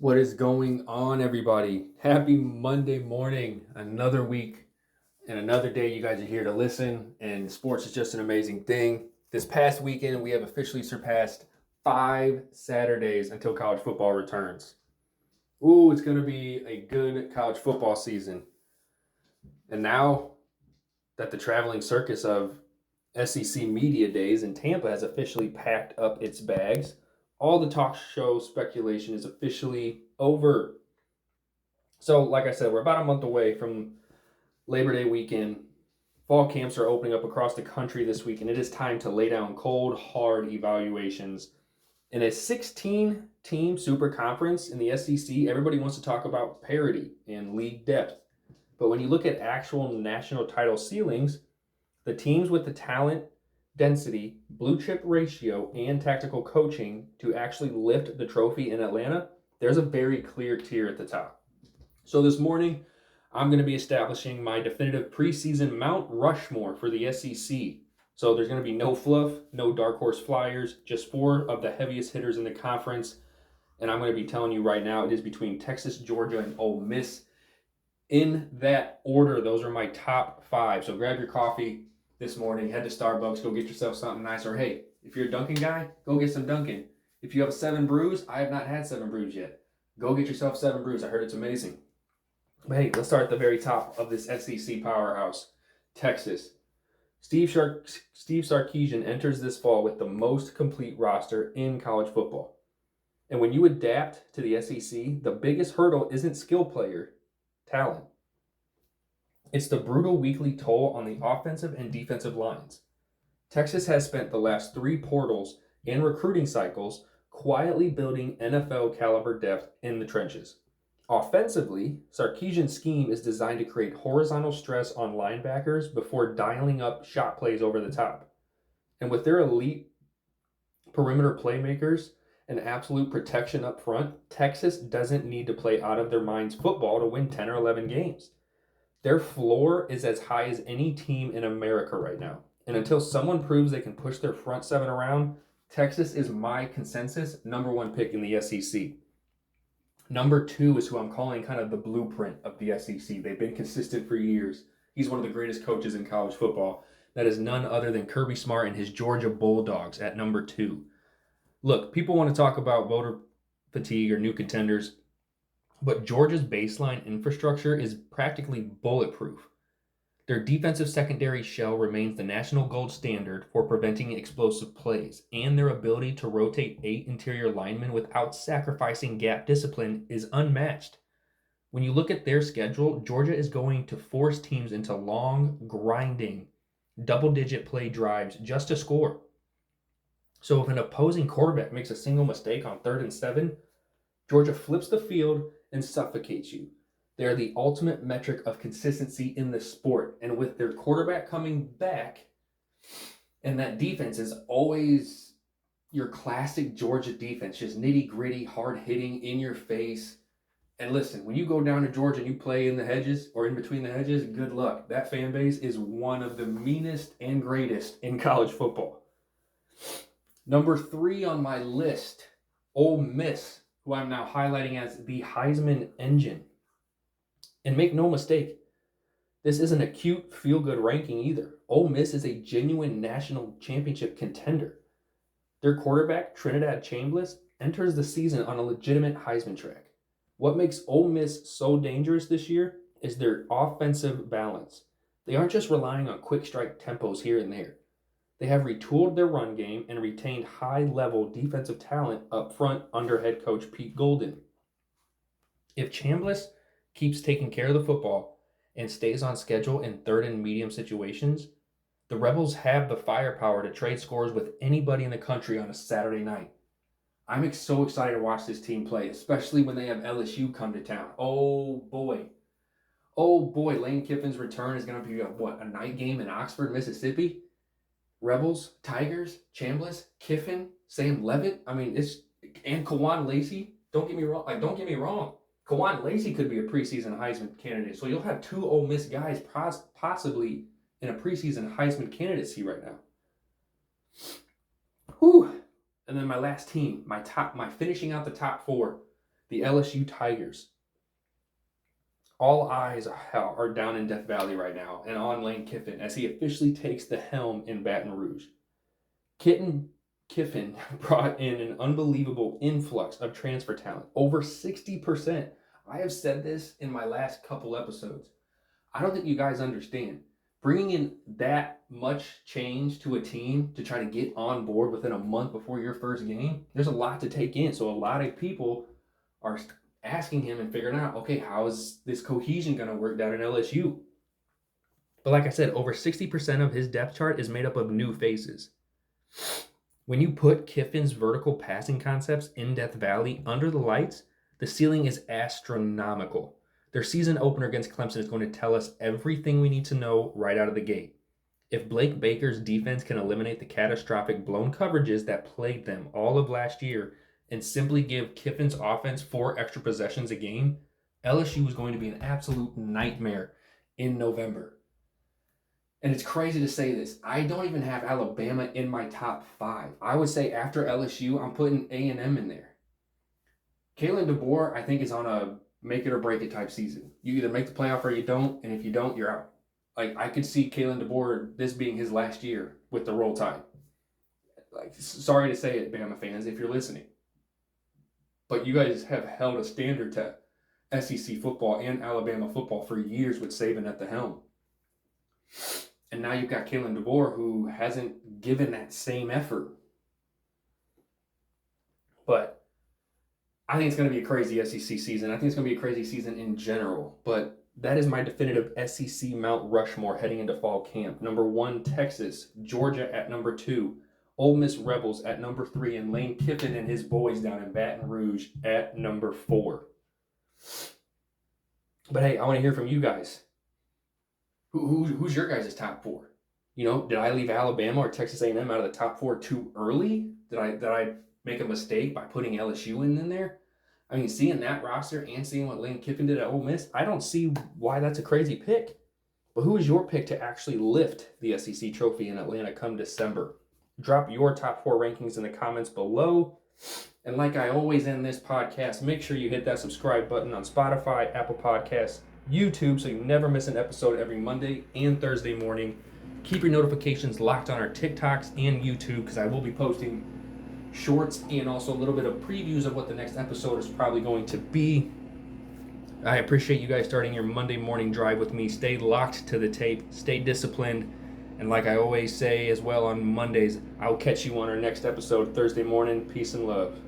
What is going on, everybody? Happy Monday morning. Another week and another day you guys are here to listen, and sports is just an amazing thing. This past weekend, we have officially surpassed 5 Saturdays until college football returns. Ooh, it's going to be a good college football season. And now that the traveling circus of SEC Media Days in Tampa has officially packed up its bags, all the talk show speculation is officially over. So, like I said, we're about a month away from Labor Day weekend. Fall camps are opening up across the country this week, and it is time to lay down cold, hard evaluations. In a 16-team super conference in the SEC, everybody wants to talk about parity and league depth. But when you look at actual national title ceilings, the teams with the talent, density, blue chip ratio, and tactical coaching to actually lift the trophy in Atlanta, there's a very clear tier at the top. So this morning, I'm going to be establishing my definitive preseason Mount Rushmore for the SEC. So there's going to be no fluff, no dark horse flyers, just 4 of the heaviest hitters in the conference. And I'm going to be telling you right now, it is between Texas, Georgia, and Ole Miss. In that order, those are my top 5. So grab your coffee this morning, head to Starbucks, go get yourself something nice. Or hey, if you're a Dunkin' guy, go get some Dunkin'. If you have a 7 Brews, I have not had 7 Brews yet. Go get yourself 7 Brews. I heard it's amazing. But hey, let's start at the very top of this SEC powerhouse, Texas. Steve Sarkisian enters this fall with the most complete roster in college football. And when you adapt to the SEC, the biggest hurdle isn't skill player talent. It's the brutal weekly toll on the offensive and defensive lines. Texas has spent the last 3 portals and recruiting cycles quietly building NFL caliber depth in the trenches. Offensively, Sarkisian's scheme is designed to create horizontal stress on linebackers before dialing up shot plays over the top. And with their elite perimeter playmakers and absolute protection up front, Texas doesn't need to play out of their minds football to win 10 or 11 games. Their floor is as high as any team in America right now. And until someone proves they can push their front 7 around, Texas is my consensus #1 pick in the SEC. Number 2 is who I'm calling kind of the blueprint of the SEC. They've been consistent for years. He's one of the greatest coaches in college football. That is none other than Kirby Smart and his Georgia Bulldogs at number 2. Look, people want to talk about voter fatigue or new contenders, but Georgia's baseline infrastructure is practically bulletproof. Their defensive secondary shell remains the national gold standard for preventing explosive plays, and their ability to rotate 8 interior linemen without sacrificing gap discipline is unmatched. When you look at their schedule, Georgia is going to force teams into long, grinding, double-digit play drives just to score. So if an opposing quarterback makes a single mistake on 3rd and 7, Georgia flips the field and suffocates you. They are the ultimate metric of consistency in the sport. And with their quarterback coming back, and that defense is always your classic Georgia defense, just nitty-gritty, hard-hitting, in your face. And listen, when you go down to Georgia and you play in the hedges or in between the hedges, good luck. That fan base is one of the meanest and greatest in college football. Number 3 on my list, Ole Miss, who I'm now highlighting as the Heisman engine. And make no mistake, this isn't a cute, feel-good ranking either. Ole Miss is a genuine national championship contender. Their quarterback, Trinidad Chambliss, enters the season on a legitimate Heisman track. What makes Ole Miss so dangerous this year is their offensive balance. They aren't just relying on quick strike tempos here and there. They have retooled their run game and retained high-level defensive talent up front under head coach Pete Golden. If Chambliss keeps taking care of the football and stays on schedule in 3rd and medium situations, the Rebels have the firepower to trade scores with anybody in the country on a Saturday night. I'm so excited to watch this team play, especially when they have LSU come to town. Oh boy, Lane Kiffin's return is going to be a night game in Oxford, Mississippi? Rebels, Tigers, Chambliss, Kiffin, Sam Levitt. I mean, and Kawan Lacey. Don't get me wrong. Kawan Lacey could be a preseason Heisman candidate. So you'll have 2 Ole Miss guys possibly in a preseason Heisman candidacy right now. Whew. And then my last team, my finishing out the top 4, The LSU Tigers. All eyes are down in Death Valley right now and on Lane Kiffin as he officially takes the helm in Baton Rouge. Kiffin brought in an unbelievable influx of transfer talent, over 60%. I have said this in my last couple episodes. I don't think you guys understand. Bringing in that much change to a team to try to get on board within a month before your first game, there's a lot to take in. So a lot of people are asking him and figuring out, okay, how is this cohesion going to work down in LSU? But like I said, over 60% of his depth chart is made up of new faces. When you put Kiffin's vertical passing concepts in Death Valley under the lights, the ceiling is astronomical. Their season opener against Clemson is going to tell us everything we need to know right out of the gate. If Blake Baker's defense can eliminate the catastrophic blown coverages that plagued them all of last year and simply give Kiffin's offense 4 extra possessions a game, LSU is going to be an absolute nightmare in November. And it's crazy to say this. I don't even have Alabama in my top 5. I would say after LSU, I'm putting A&M in there. Kalen DeBoer, I think, is on a make it or break it type season. You either make the playoff or you don't, and if you don't, you're out. Like, I could see Kalen DeBoer, this being his last year with the Roll Tide. Like, sorry to say it, Bama fans, if you're listening. But you guys have held a standard to SEC football and Alabama football for years with Saban at the helm. And now you've got Kalen DeBoer, who hasn't given that same effort. But I think it's going to be a crazy SEC season. I think it's going to be a crazy season in general. But that is my definitive SEC Mount Rushmore heading into fall camp. Number 1, Texas. Georgia at number 2. Ole Miss Rebels at number 3. And Lane Kiffin and his boys down in Baton Rouge at number 4. But hey, I want to hear from you guys. Who's your guys' top 4? You know, did I leave Alabama or Texas A&M out of the top 4 too early? Did I make a mistake by putting LSU in there? I mean, seeing that roster and seeing what Lane Kiffin did at Ole Miss, I don't see why that's a crazy pick. But who is your pick to actually lift the SEC trophy in Atlanta come December? Drop your top 4 rankings in the comments below. And like I always end this podcast, make sure you hit that subscribe button on Spotify, Apple Podcasts, YouTube, so you never miss an episode every Monday and Thursday morning. Keep your notifications locked on our TikToks and YouTube, because I will be posting shorts and also a little bit of previews of what the next episode is probably going to be. I appreciate you guys starting your Monday morning drive with me. Stay locked to the tape, stay disciplined, and like I always say as well on Mondays, I'll catch you on our next episode Thursday morning. Peace and love.